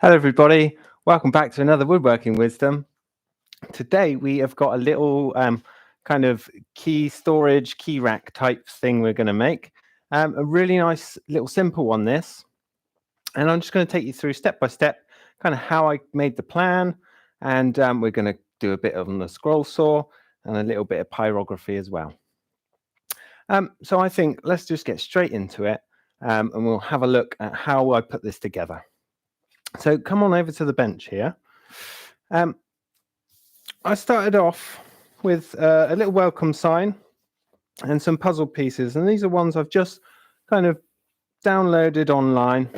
Hello everybody, welcome back to another Woodworking Wisdom. Today we have got a little kind of key storage, key rack type thing we're going to make. A really nice little simple one this. And I'm just going to take you through step by step kind of how I made the plan. And we're going to do a bit on the scroll saw and a little bit of pyrography as well. So I think let's just get straight into it and we'll have a look at how I put this together. So come on over to the bench here. I started off with a little welcome sign and some puzzle pieces, and these are ones I've just kind of downloaded online.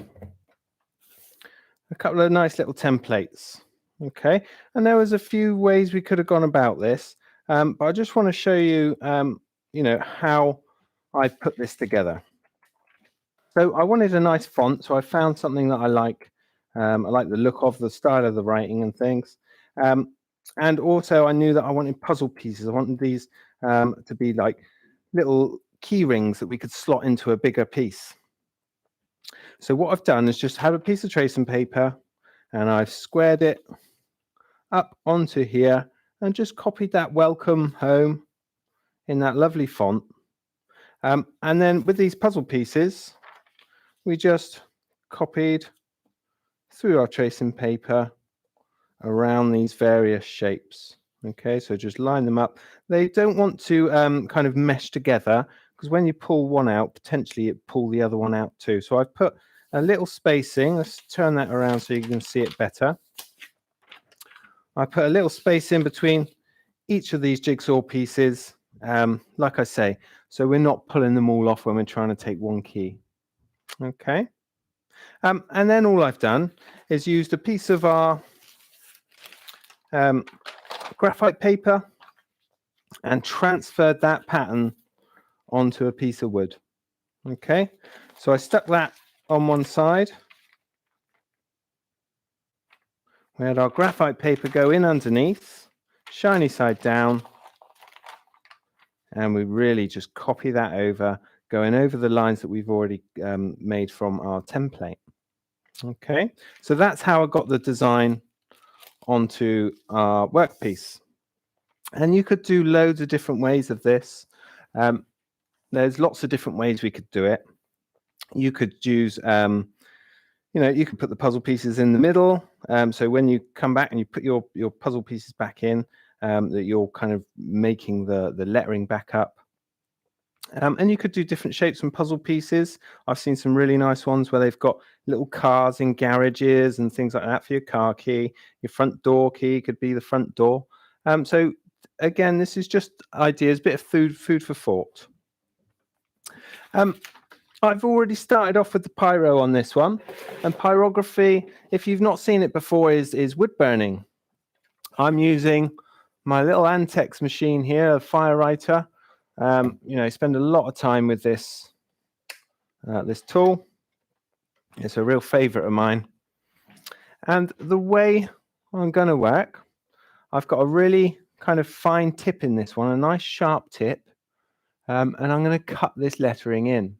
A couple of nice little templates. Okay, and there was a few ways we could have gone about this, but I just want to show you, how I put this together. So I wanted a nice font, so I found something that I like. I like the look of the style of the writing and things. And also I knew that I wanted puzzle pieces. I wanted these to be like little key rings that we could slot into a bigger piece. So what I've done is just have a piece of tracing paper and I've squared it up onto here and just copied that welcome home in that lovely font. And then with these puzzle pieces, we just copied through our tracing paper around these various shapes. Okay, so just line them up. They don't want to kind of mesh together because when you pull one out, potentially it pull the other one out too. So I've put a little spacing. Let's turn that around so you can see it better. I put a little space in between each of these jigsaw pieces, like I say, so we're not pulling them all off when we're trying to take one key. Okay. And then all I've done is used a piece of our graphite paper and transferred that pattern onto a piece of wood. Okay, so I stuck that on one side. We had our graphite paper go in underneath, shiny side down, and we really just copy that over, going over the lines that we've already made from our template. Okay, so that's how I got the design onto our workpiece. And you could do loads of different ways of this. There's lots of different ways we could do it. You could use, you could put the puzzle pieces in the middle. So when you come back and you put your puzzle pieces back in, that you're kind of making the lettering back up. And you could do different shapes and puzzle pieces. I've seen some really nice ones where they've got little cars in garages and things like that for your car key. Your front door key could be the front door. So again, this is just ideas, bit of food for thought. I've already started off with the pyro on this one, and pyrography, if you've not seen it before, is wood burning. I'm using my little Antex machine here, a fire writer. I spend a lot of time with this this tool. It's a real favorite of mine. And the way I'm going to work, I've got a really kind of fine tip in this one, a nice sharp tip, and I'm going to cut this lettering in.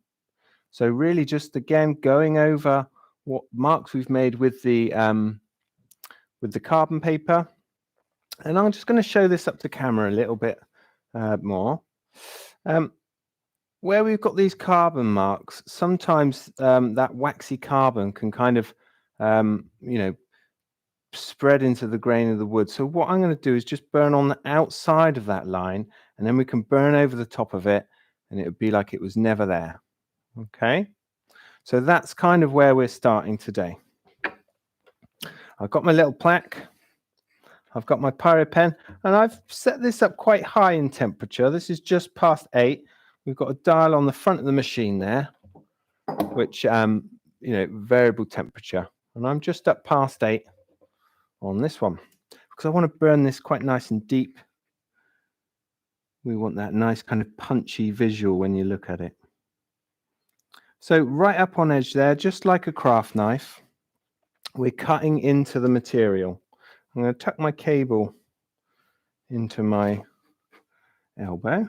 So really just, again, going over what marks we've made with the carbon paper. And I'm just going to show this up to camera a little bit more. Where we've got these carbon marks, sometimes that waxy carbon can kind of, spread into the grain of the wood. So what I'm going to do is just burn on the outside of that line, and then we can burn over the top of it, and it would be like it was never there. Okay, so that's kind of where we're starting today. I've got my little plaque. I've got my pyro pen, and I've set this up quite high in temperature. This is just past 8. We've got a dial on the front of the machine there, which, variable temperature. And I'm just up past 8 on this one because I want to burn this quite nice and deep. We want that nice kind of punchy visual when you look at it. So right up on edge there, just like a craft knife, we're cutting into the material. I'm going to tuck my cable into my elbow.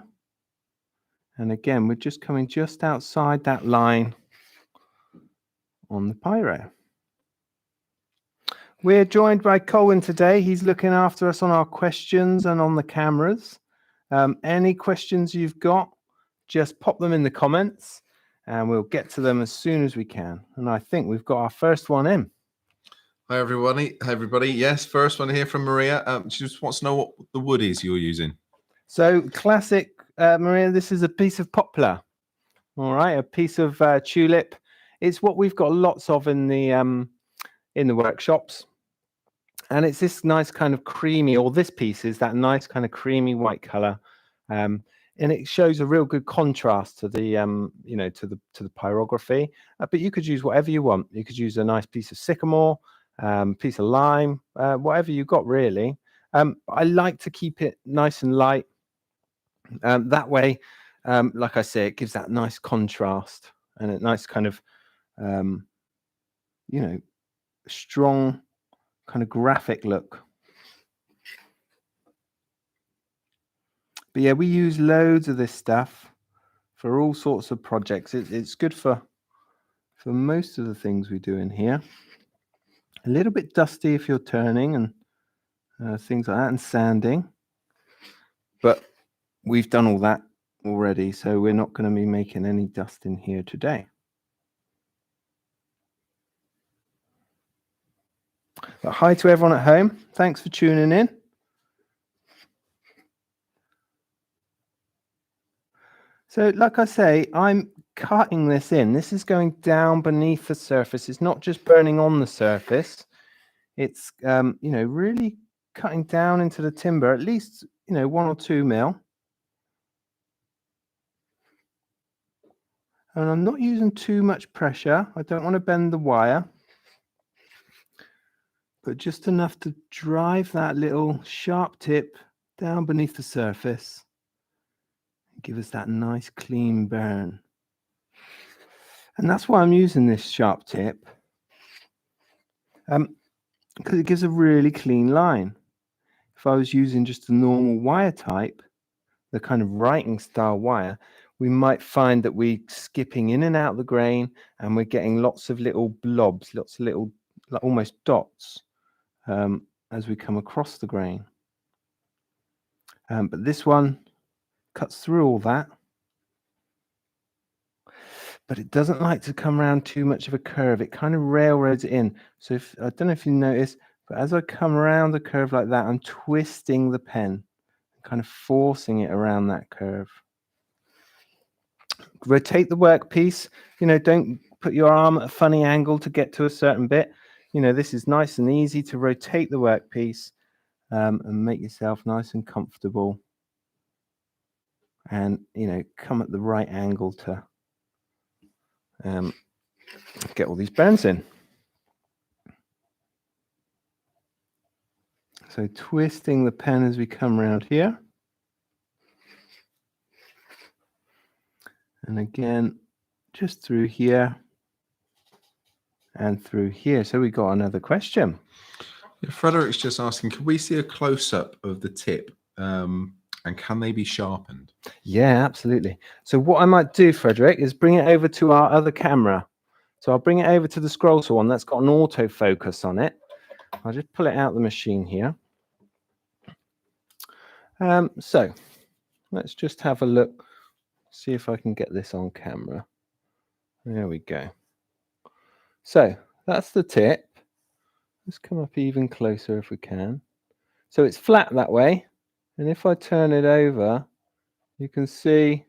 And again, we're just coming just outside that line on the pyro. We're joined by Colin today. He's looking after us on our questions and on the cameras. Any questions you've got, just pop them in the comments and we'll get to them as soon as we can. And I think we've got our first one in. Hi, everybody. Hi, everybody. Yes, first one here from Maria. She just wants to know what the wood is you're using. So classic, Maria, this is a piece of poplar. All right, a piece of tulip. It's what we've got lots of in the workshops. And it's this nice kind of creamy, or this piece is that nice kind of creamy white color. And it shows a real good contrast to the, to the pyrography. But you could use whatever you want. You could use a nice piece of sycamore, piece of lime, whatever you got really. I like to keep it nice and light. That way, like I say, it gives that nice contrast and a nice kind of, strong kind of graphic look. But yeah, we use loads of this stuff for all sorts of projects. It's good for most of the things we do in here. A little bit dusty if you're turning and things like that, and sanding. But we've done all that already, so we're not going to be making any dust in here today. But hi to everyone at home. Thanks for tuning in. So like I say, I'm cutting this in. This is going down beneath the surface. It's not just burning on the surface. It's, really cutting down into the timber, at least, 1 or 2 mil. And I'm not using too much pressure. I don't want to bend the wire, but just enough to drive that little sharp tip down beneath the surface. Give us that nice clean burn. And that's why I'm using this sharp tip, because it gives a really clean line. If I was using just a normal wire type, the kind of writing style wire, we might find that we're skipping in and out the grain and we're getting lots of little blobs, lots of little almost dots as we come across the grain. But this one cuts through all that, but it doesn't like to come around too much of a curve. It kind of railroads it in. So I don't know if you notice, but as I come around the curve like that, I'm twisting the pen, kind of forcing it around that curve. Rotate the workpiece. Don't put your arm at a funny angle to get to a certain bit. This is nice and easy to rotate the workpiece and make yourself nice and comfortable. And, come at the right angle to get all these burns in. So twisting the pen as we come around here. And again, just through here and through here. So we got another question. Yeah, Frederick's just asking, can we see a close-up of the tip and can they be sharpened? Yeah, absolutely. So what I might do, Frederick, is bring it over to our other camera. So I'll bring it over to the scroll saw one that's got an autofocus on it. I'll just pull it out of the machine here. So let's just have a look, see if I can get this on camera. There we go. So that's the tip. Let's come up even closer if we can. So it's flat that way. And if I turn it over, you can see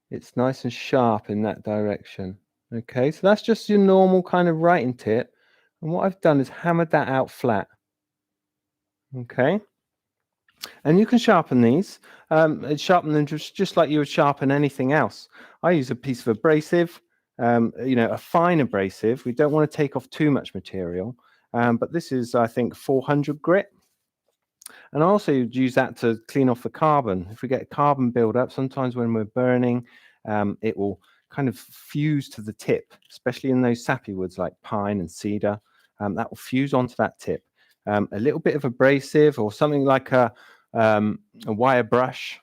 it's nice and sharp in that direction. Okay, so that's just your normal kind of writing tip. And what I've done is hammered that out flat. Okay. And you can sharpen these, sharpen them just like you would sharpen anything else. I use a piece of abrasive, a fine abrasive. We don't want to take off too much material, but this is, I think, 400 grit. And I also use that to clean off the carbon. If we get carbon buildup, sometimes when we're burning, it will kind of fuse to the tip, especially in those sappy woods like pine and cedar. That will fuse onto that tip. A little bit of abrasive or something like a wire brush,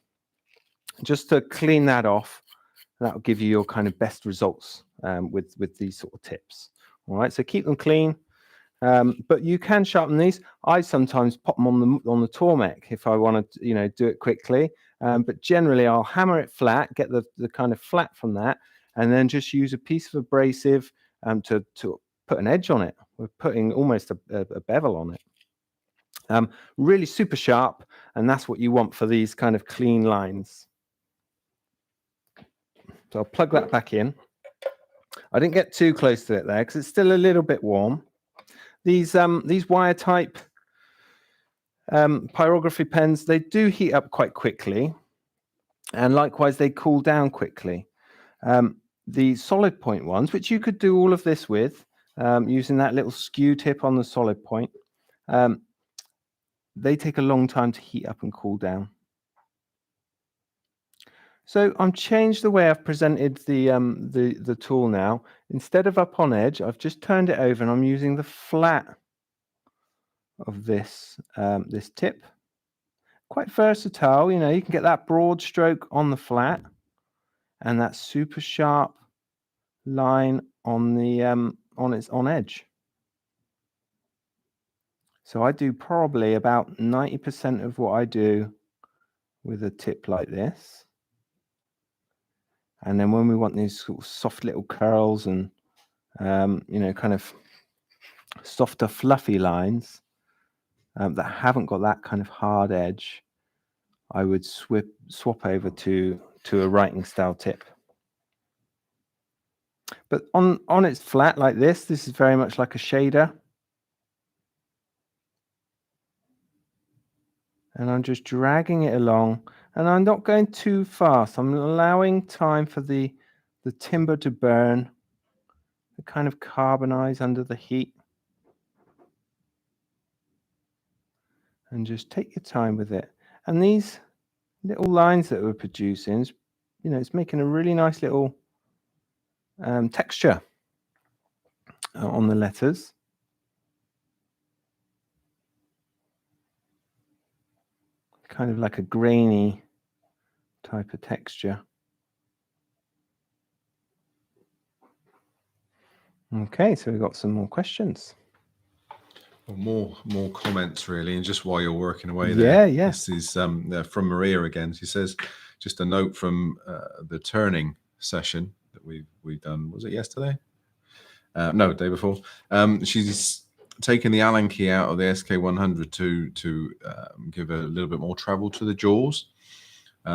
just to clean that off. That will give you your kind of best results with these sort of tips. All right, so keep them clean. But you can sharpen these. I sometimes pop them on the Tormek if I want to, do it quickly. But generally, I'll hammer it flat, get the kind of flat from that, and then just use a piece of abrasive to put an edge on it. We're putting almost a bevel on it. Really super sharp, and that's what you want for these kind of clean lines. So I'll plug that back in. I didn't get too close to it there because it's still a little bit warm. These wire type pyrography pens, they do heat up quite quickly, and likewise they cool down quickly. The solid point ones, which you could do all of this with using that little skew tip on the solid point, they take a long time to heat up and cool down. So I'm changed the way I've presented the tool now. Instead of up on edge, I've just turned it over and I'm using the flat of this this tip. Quite versatile, you can get that broad stroke on the flat and that super sharp line on the on edge. So I do probably about 90% of what I do with a tip like this. And then when we want these sort of soft little curls and kind of softer, fluffy lines that haven't got that kind of hard edge, I would swap over to a writing style tip. But on its flat like this is very much like a shader. And I'm just dragging it along, and I'm not going too fast. I'm allowing time for the timber to burn, to kind of carbonize under the heat. And just take your time with it. And these little lines that we're producing, it's making a really nice little texture on the letters. Kind of like a grainy type of texture. Okay, so we've got some more questions. Well, more comments really, and just while you're working away there. Yeah. This is from Maria again. She says, just a note from the turning session that we've done. Was it yesterday? No, the day before. She's taken the Allen key out of the SK100 to give a little bit more travel to the jaws.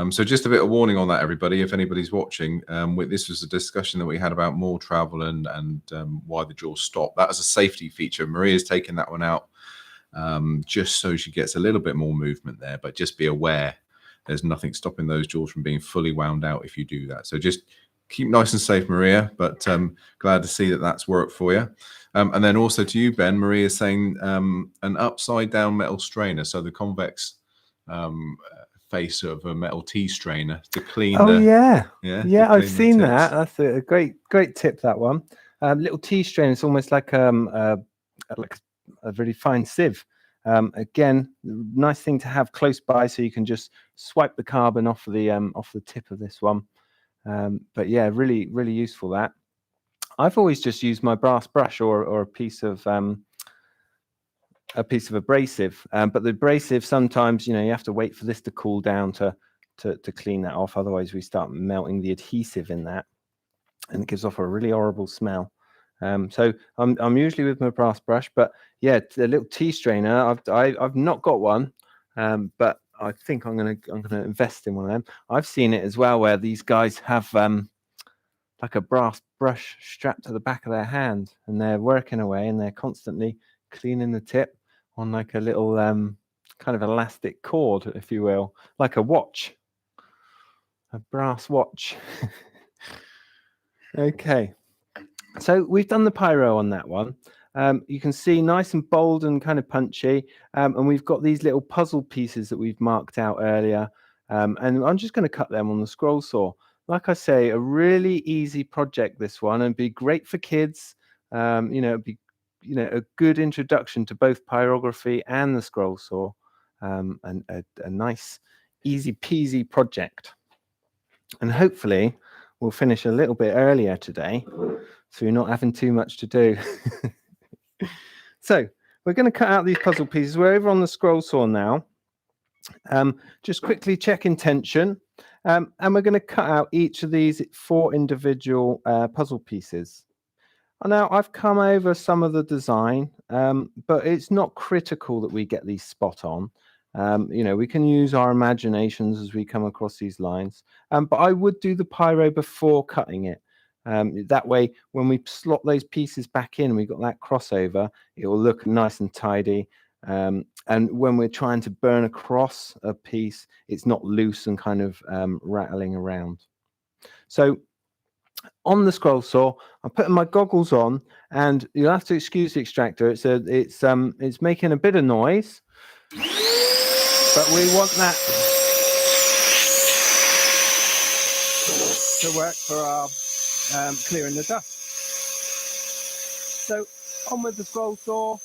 So just a bit of warning on that, everybody, if anybody's watching. This was a discussion that we had about more travel and why the jaws stop. That was a safety feature. Maria's taken that one out just so she gets a little bit more movement there, but just be aware there's nothing stopping those jaws from being fully wound out if you do that. So just keep nice and safe, Maria, but glad to see that that's worked for you. And then also to you, Ben, Maria is saying an upside down metal strainer. So the convex face of a metal tea strainer to clean. Yeah, I've seen that. That's a great tip, that one. Little tea strainer is almost like a really fine sieve. Again, nice thing to have close by, so you can just swipe the carbon off the tip of this one. But yeah, really useful. That I've always just used my brass brush or a piece of abrasive, but the abrasive sometimes you have to wait for this to cool down to clean that off. Otherwise we start melting the adhesive in that and it gives off a really horrible smell. So I'm usually with my brass brush, but yeah, the little tea strainer, I've not got one, but I think I'm gonna invest in one of them. I've seen it as well where these guys have like a brass brush strapped to the back of their hand, and they're working away and they're constantly cleaning the tip on like a little kind of elastic cord, if you will, like a watch, a brass watch. Okay, so we've done the pyro on that one. You can see nice and bold and kind of punchy, and we've got these little puzzle pieces that we've marked out earlier, and I'm just going to cut them on the scroll saw. Like I say, a really easy project, this one, and be great for kids. It'd be a good introduction to both pyrography and the scroll saw, and a nice easy peasy project. And hopefully we'll finish a little bit earlier today, so you're not having too much to do. So we're going to cut out these puzzle pieces. We're over on the scroll saw now. Just quickly checking tension. And we're going to cut out each of these 4 individual puzzle pieces. Now, I've come over some of the design, but it's not critical that we get these spot on. We can use our imaginations as we come across these lines. But I would do the pyro before cutting it. That way, when we slot those pieces back in, we've got that crossover, it will look nice and tidy. And when we're trying to burn across a piece, it's not loose and kind of rattling around. So on the scroll saw, I'm putting my goggles on, and you'll have to excuse the extractor. It's making a bit of noise, but we want that to work for our clearing the dust. So on with the scroll saw,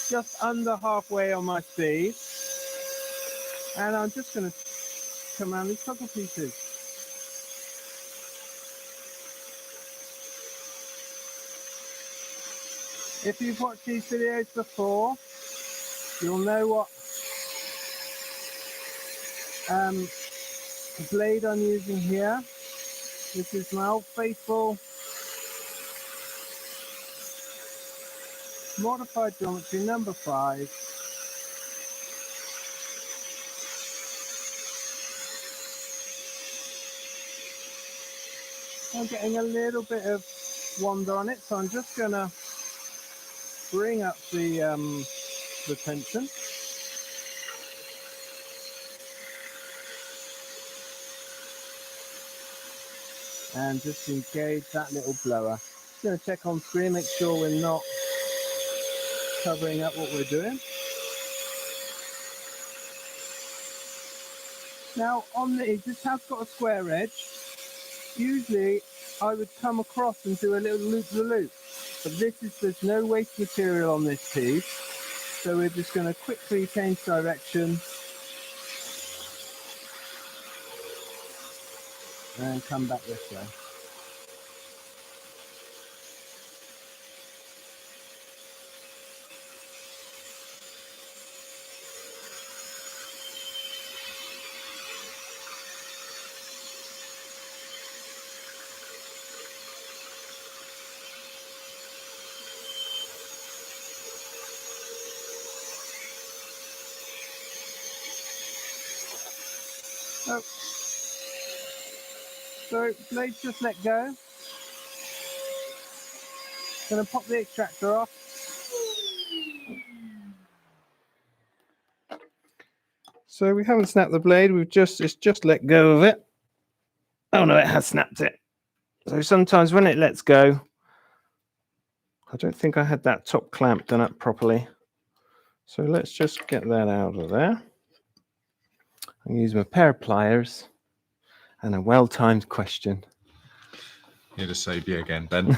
just under halfway on my speed, and I'm just going to come around these puzzle pieces. If you've watched these videos before, you'll know what blade I'm using here. This is my old faithful modified geometry number 5. I'm getting a little bit of wander on it, so I'm just going to bring up the tension. And just engage that little blower. Just going to check on screen, make sure we're not covering up what we're doing. Now on this has got a square edge. Usually I would come across and do a little loop-the-loop, but there's no waste material on this piece, so we're just going to quickly change direction and come back this way. Oh. So blades just let go. Going to pop the extractor off. So we haven't snapped the blade, it's just let go of it. Oh no, it has snapped it. So sometimes when it lets go, I don't think I had that top clamp done up properly. So let's just get that out of there. I'll use my pair of pliers and a well-timed question. Here to save you again, Ben.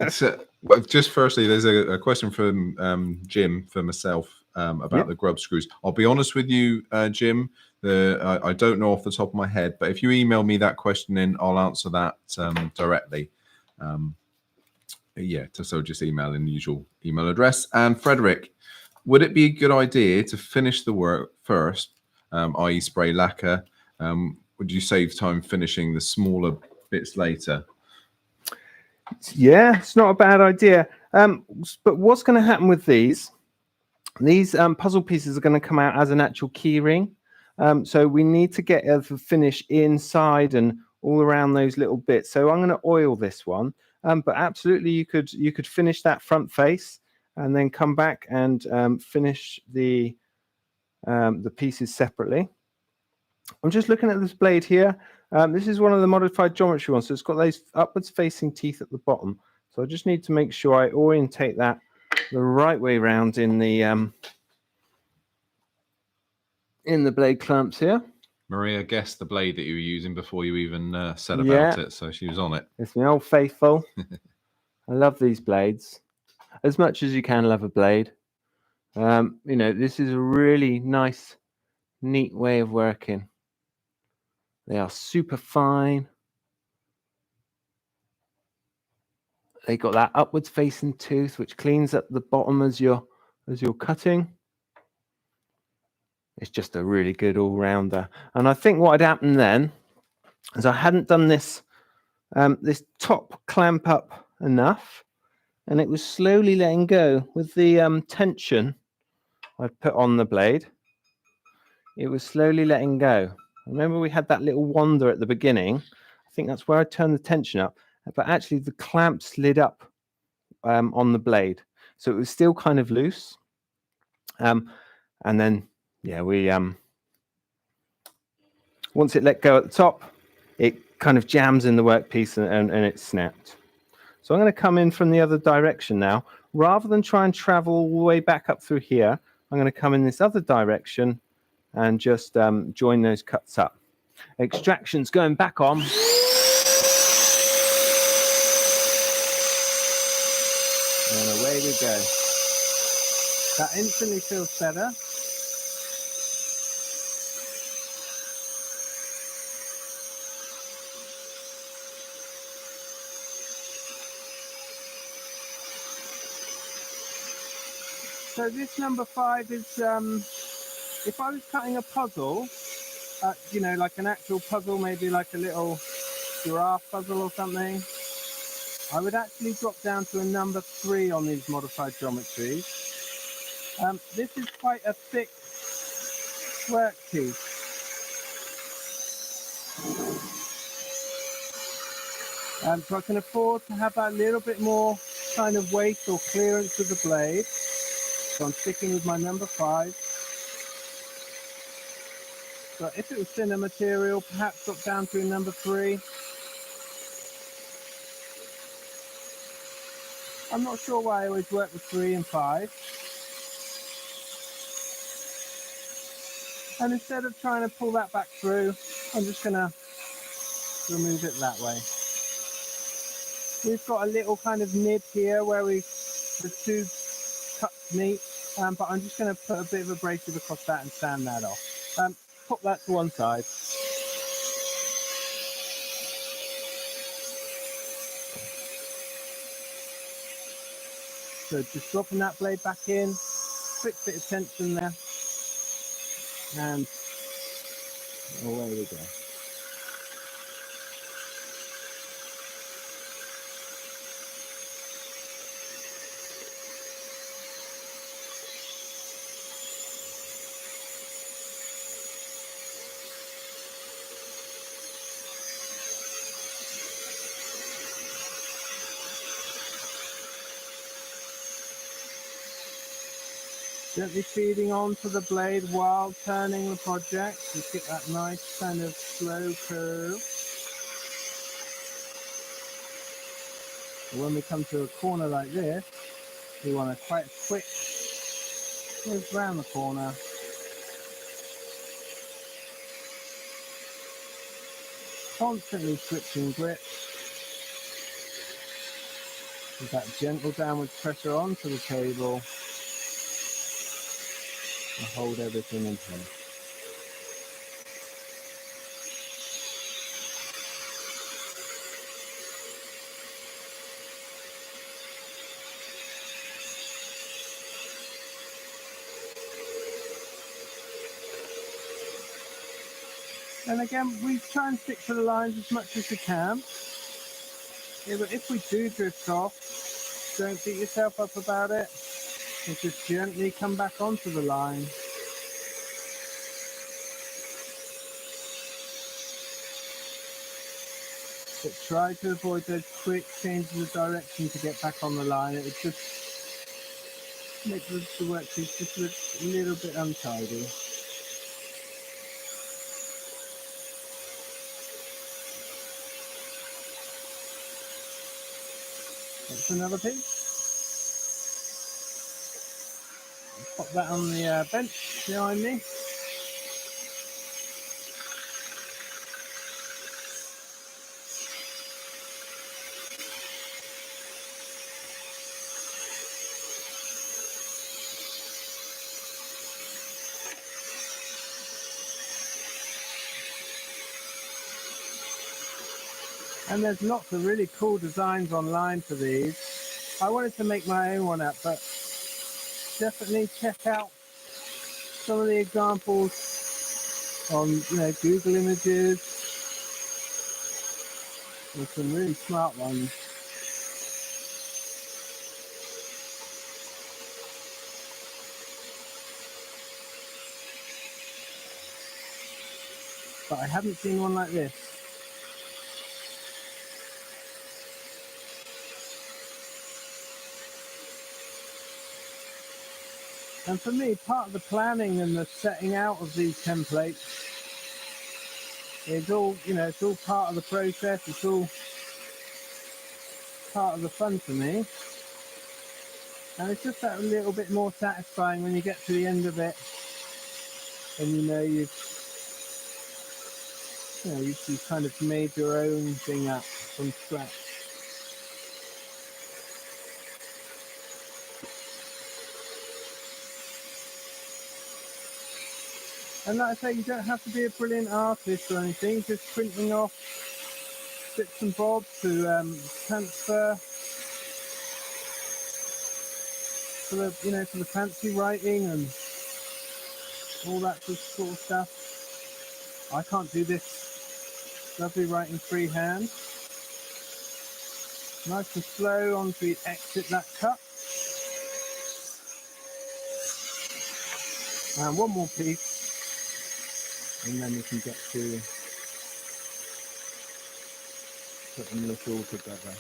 So, just firstly, there's a question from Jim for myself about the grub screws. I'll be honest with you, Jim. I don't know off the top of my head, but if you email me that question in, I'll answer that directly. So just email in the usual email address. And Frederick, would it be a good idea to finish the work first, i.e. spray lacquer? Would you save time finishing the smaller bits later? Yeah, it's not a bad idea. But what's going to happen with these puzzle pieces are going to come out as an actual key ring. So we need to get the finish inside and all around those little bits. So I'm going to oil this one. But absolutely, you could finish that front face and then come back and finish the pieces separately. I'm just looking at this blade here. This is one of the modified geometry ones, so it's got those upwards facing teeth at the bottom. So I just need to make sure I orientate that the right way around in the blade clamps here. Maria guessed the blade that you were using before you even said about it, so she was on it. It's my old faithful. I love these blades as much as you can love a blade. This is a really nice, neat way of working. They are super fine. they got that upwards facing tooth, which cleans up the bottom as you're cutting. It's just a really good all-rounder. And I think what had happened then is I hadn't done this this top clamp up enough, and it was slowly letting go with the tension I'd put on the blade. It was slowly letting go. Remember we had that little wander at the beginning? I think that's where I turned the tension up, but actually the clamp slid up on the blade. So it was still kind of loose. And then, yeah, we once it let go at the top, it kind of jams in the workpiece and it snapped. So I'm going to come in from the other direction now. Rather than try and travel all the way back up through here, I'm going to come in this other direction and just join those cuts up. Extraction's going back on. And away we go. That instantly feels better. So this number 5 is, if I was cutting a puzzle, you know, like an actual puzzle, maybe like a little giraffe puzzle or something, I would actually drop down to a number 3 on these modified geometries. This is quite a thick workpiece. So I can afford to have that little bit more kind of weight or clearance of the blade. So I'm sticking with my number 5. So if it was thinner material, perhaps drop down to a number 3. I'm not sure why I always work with 3 and 5. And instead of trying to pull that back through, I'm just going to remove it that way. We've got a little kind of nib here where the 2 cuts meet, but I'm just going to put a bit of abrasive across that and sand that off. Pop that to one side. So just dropping that blade back in, quick bit of tension there, and away we go. Gently feeding onto the blade while turning the project to get that nice kind of slow curve. And when we come to a corner like this, we want a quite quick move around the corner. Constantly switching grip with that gentle downward pressure onto the table to hold everything in place. And again, we try and stick to the lines as much as we can. Yeah, but if we do drift off, don't beat yourself up about it. And just gently come back onto the line. But try to avoid those quick changes of direction to get back on the line. It would just make the workpiece just look a little bit untidy. That's another piece. Pop that on the bench behind me. And there's lots of really cool designs online for these. I wanted to make my own one up, but definitely check out some of the examples on Google Images. There's some really smart ones. But I haven't seen one like this. And for me, part of the planning and the setting out of these templates is all, it's all part of the process. It's all part of the fun for me. And it's just that little bit more satisfying when you get to the end of it and you've kind of made your own thing up from scratch. And like I say, you don't have to be a brilliant artist or anything, just printing off bits and bobs to transfer for the fancy writing and all that sort of stuff. I can't do this lovely writing freehand. Nice and slow onto the exit that cut. And one more piece. And then we can get to putting this all together.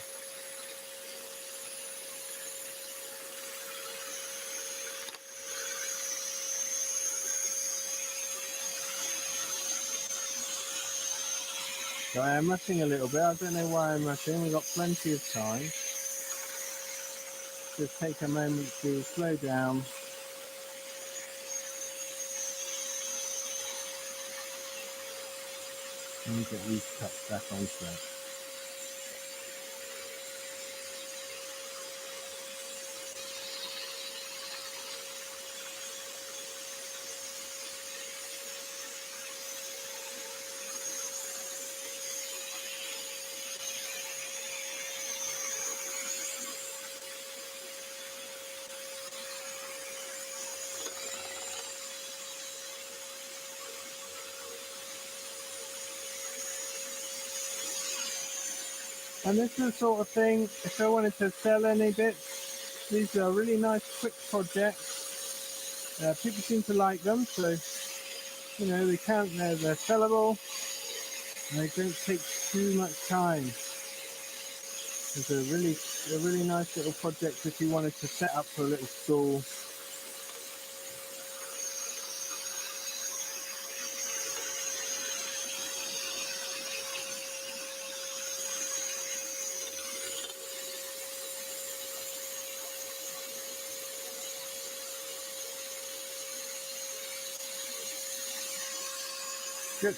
So I am rushing a little bit. I don't know why I'm rushing. We've got plenty of time. Just take a moment to slow down. And get these cuts back on track. And this is the sort of thing, if I wanted to sell any bits, these are really nice quick projects. People seem to like them, so they're sellable and they don't take too much time. It's a really nice little project if you wanted to set up for a little stall. Good.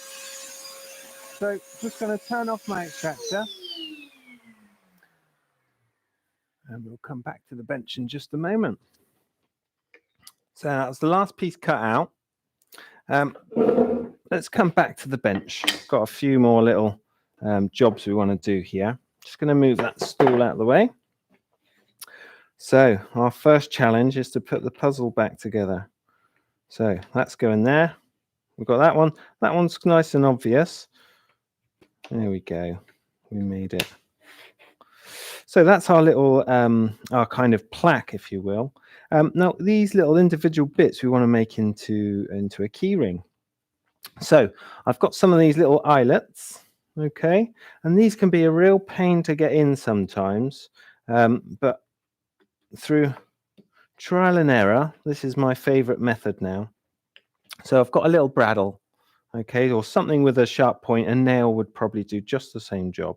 So just going to turn off my extractor and we'll come back to the bench in just a moment. So that's the last piece cut out. Let's come back to the bench. Got a few more little jobs we want to do here. Just going to move that stool out of the way. So our first challenge is to put the puzzle back together. So that's going there. We've got that one. That one's nice and obvious. There we go. We made it. So that's our little, our kind of plaque, if you will. Now, these little individual bits we want to make into a key ring. So I've got some of these little eyelets, okay? And these can be a real pain to get in sometimes, but through trial and error, this is my favorite method now. So I've got a little bradawl, okay, or something with a sharp point. A nail would probably do just the same job.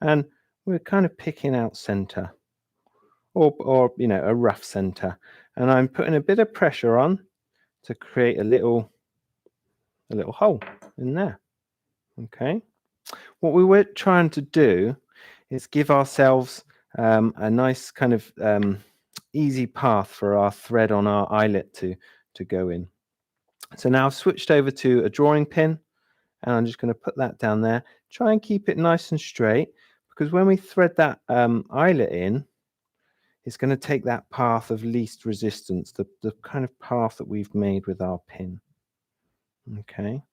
And we're kind of picking out center or a rough center. And I'm putting a bit of pressure on to create a little hole in there. Okay. What we were trying to do is give ourselves a nice kind of easy path for our thread on our eyelet to go in. So now I've switched over to a drawing pin and I'm just going to put that down there. Try and keep it nice and straight. because when we thread that eyelet in, it's going to take that path of least resistance, the kind of path that we've made with our pin. Okay,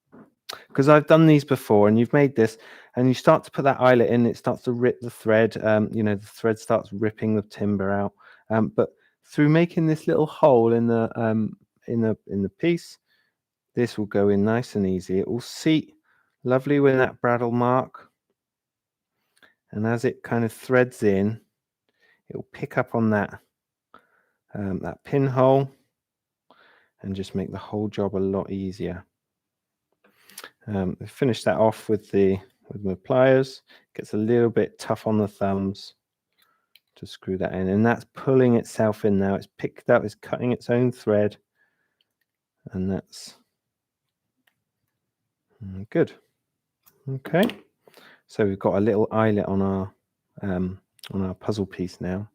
because I've done these before, and you've made this, and you start to put that eyelet in, it starts to rip the thread. You know, the thread starts ripping the timber out. But through making this little hole in the piece, this will go in nice and easy. It will seat lovely with that bradawl mark, and as it kind of threads in, it will pick up on that that pinhole and just make the whole job a lot easier. Finish that off with my pliers. Gets a little bit tough on the thumbs to screw that in, and that's pulling itself in now. It's picked up, it's cutting its own thread, and that's good. Okay, so we've got a little eyelet on our puzzle piece now.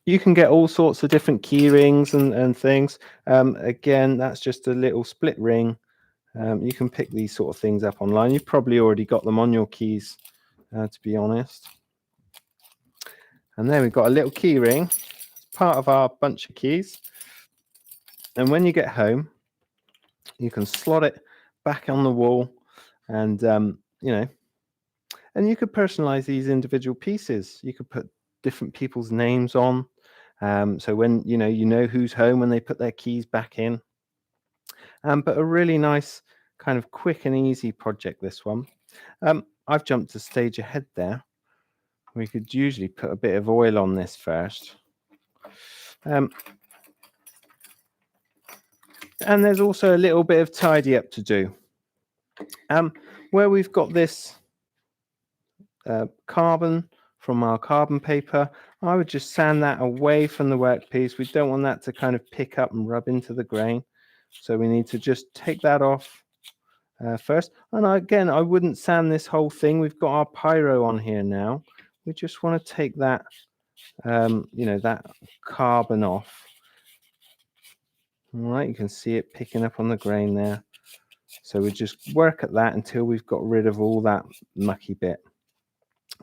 You can get all sorts of different key rings and things. Again, that's just a little split ring. You can pick these sort of things up online. You've probably already got them on your keys, to be honest. And then we've got a little key ring, part of our bunch of keys. And when you get home, you can slot it back on the wall, and you know, and you could personalize these individual pieces. You could put different people's names on, so when you know who's home when they put their keys back in. But a really nice kind of quick and easy project, this one. I've jumped a stage ahead there. We could usually put a bit of oil on this first. And there's also a little bit of tidy up to do. Where we've got this carbon from our carbon paper, I would just sand that away from the workpiece. We don't want that to kind of pick up and rub into the grain. So we need to just take that off first. And again, I wouldn't sand this whole thing. We've got our pyro on here now. We just want to take that, you know, that carbon off. All right, you can see it picking up on the grain there. So we just work at that until we've got rid of all that mucky bit.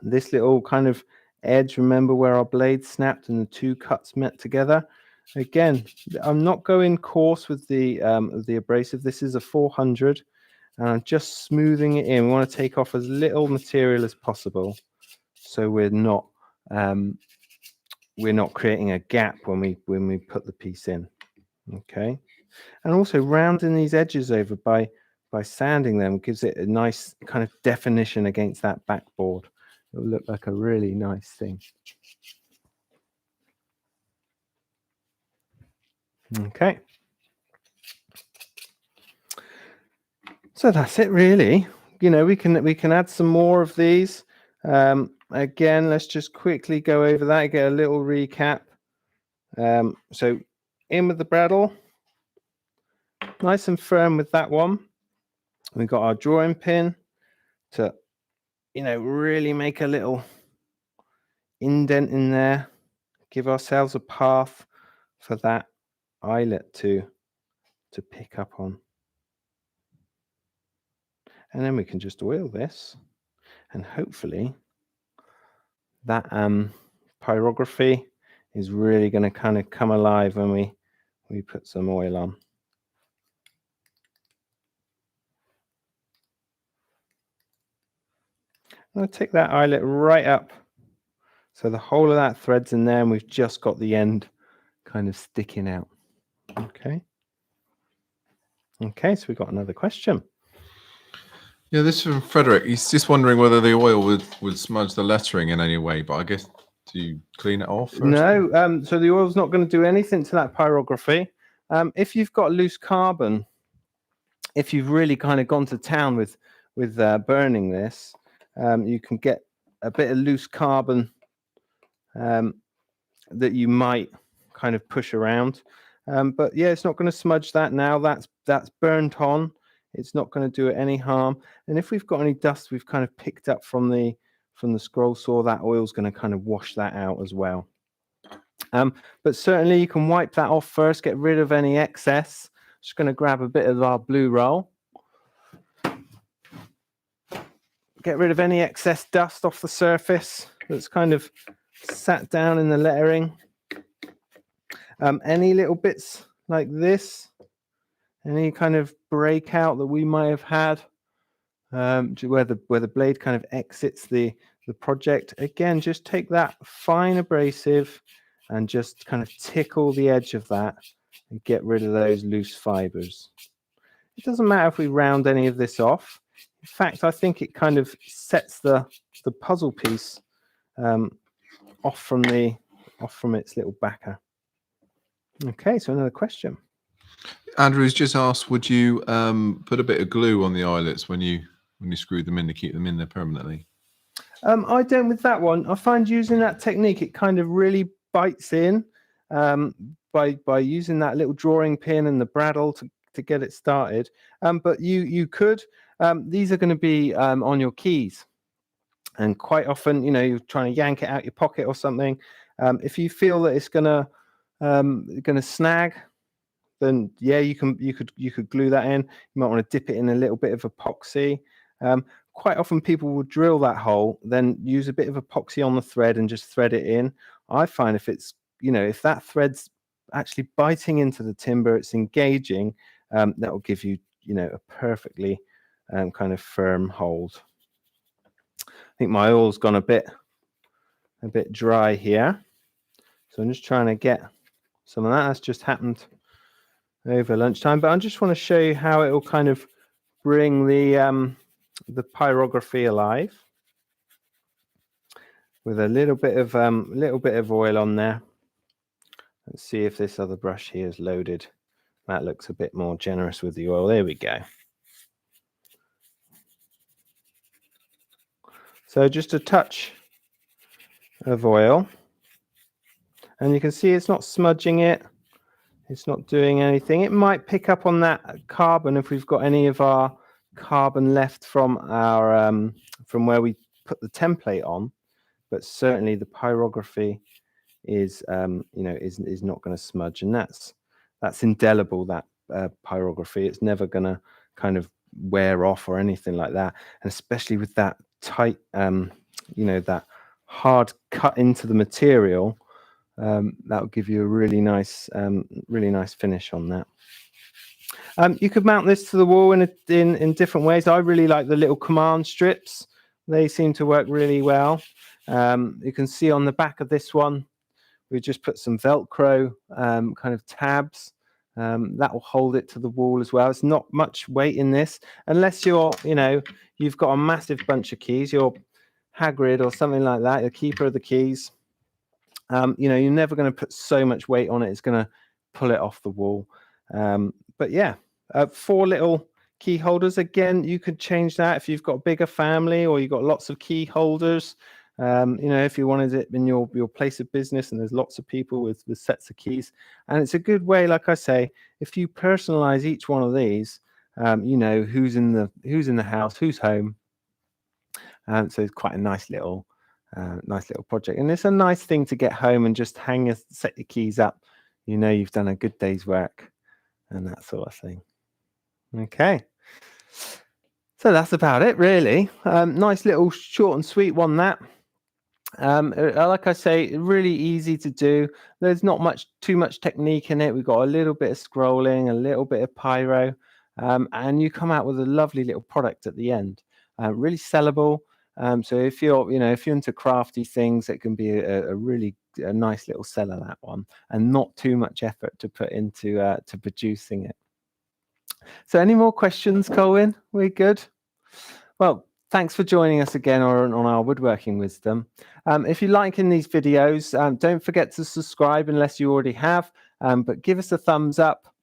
This little kind of edge, remember where our blade snapped and the two cuts met together? Again, I'm not going coarse with the abrasive. This is a 400, and I'm just smoothing it in. We want to take off as little material as possible, so we're not creating a gap when we put the piece in. Okay, and also rounding these edges over by sanding them gives it a nice kind of definition against that backboard. It'll look like a really nice thing. Okay, so that's it really. You know, we can add some more of these. Again, let's just quickly go over that, get a little recap. So in with the bradawl, nice and firm with that one. We've got our drawing pin to, you know, really make a little indent in there, give ourselves a path for that eyelet to pick up on. And then we can just oil this, and hopefully that pyrography is really going to kind of come alive when we put some oil on. I'm going to take that eyelet right up, so the whole of that thread's in there, and we've just got the end kind of sticking out. Okay. Okay, so we've got another question. Yeah, this is from Frederick. He's just wondering whether the oil would smudge the lettering in any way, but I guess, do you clean it off first? No, so the oil's not going to do anything to that pyrography. If you've got loose carbon, if you've really kind of gone to town with burning this, you can get a bit of loose carbon that you might kind of push around. But yeah, it's not going to smudge that now. That's burnt on. It's not going to do it any harm. And if we've got any dust we've kind of picked up from the scroll saw, that oil's going to kind of wash that out as well. But certainly you can wipe that off first, get rid of any excess. Just going to grab a bit of our blue roll. get rid of any excess dust off the surface that's kind of sat down in the lettering. Any little bits like this, any kind of breakout that we might have had, where the blade kind of exits the project. Again, just take that fine abrasive and just kind of tickle the edge of that and get rid of those loose fibers. It doesn't matter if we round any of this off. In fact, I think it kind of sets the puzzle piece off from its little backer. Okay, so another question. Andrew's just asked, would you put a bit of glue on the eyelets when you screw them in to keep them in there permanently? I don't with that one. I find using that technique, it kind of really bites in by using that little drawing pin and the bradawl to get it started. But you could, these are going to be on your keys. And quite often, you know, you're trying to yank it out your pocket or something. If you feel that it's gonna snag, then yeah, you could glue that in. You might want to dip it in a little bit of epoxy. Quite often people will drill that hole, then use a bit of epoxy on the thread and just thread it in. I find if it's, you know, if that thread's actually biting into the timber, it's engaging, that will give you, you know, a perfectly kind of firm hold. I think my oil's gone a bit dry here, so I'm just trying to get some of that. That's just happened over lunchtime, but I just want to show you how it will kind of bring the pyrography alive with a little bit of oil on there. Let's see if this other brush here is loaded. That looks a bit more generous with the oil. There we go. So just a touch of oil, and you can see it's not smudging it. It's not doing anything. It might pick up on that carbon if we've got any of our carbon left from our from where we put the template on, but certainly the pyrography is you know, is not going to smudge, and that's indelible, that pyrography. It's never going to kind of wear off or anything like that, and especially with that tight you know, that hard cut into the material, that will give you a really nice finish on that. You could mount this to the wall in different ways. I really like the little command strips. They seem to work really well. You can see on the back of this one, we just put some Velcro kind of tabs. That will hold it to the wall as well. It's not much weight in this, unless you're, you know, you've got a massive bunch of keys. You're Hagrid or something like that, the keeper of the keys. You know, you're never going to put so much weight on it, it's going to pull it off the wall. But yeah, 4 little key holders. Again, you could change that if you've got a bigger family or you've got lots of key holders. You know, if you wanted it in your place of business and there's lots of people with sets of keys. And it's a good way, like I say, if you personalize each one of these, you know, who's in the house, who's home. So it's quite a nice little project, and it's a nice thing to get home and just set your keys up. You know, you've done a good day's work and that sort of thing. Okay, so that's about it, really. Nice little short and sweet one, that. Like I say, really easy to do. There's not too much technique in it. We've got a little bit of scrolling, a little bit of pyro, and you come out with a lovely little product at the end. Really sellable. So if you're into crafty things, it can be a really nice little seller, that one, and not too much effort to put into to producing it. So any more questions, Colin? We're good? Well, thanks for joining us again on our Woodworking Wisdom. If you're liking these videos, don't forget to subscribe unless you already have, but give us a thumbs up,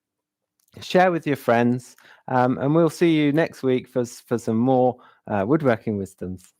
share with your friends, and we'll see you next week for some more Woodworking Wisdoms.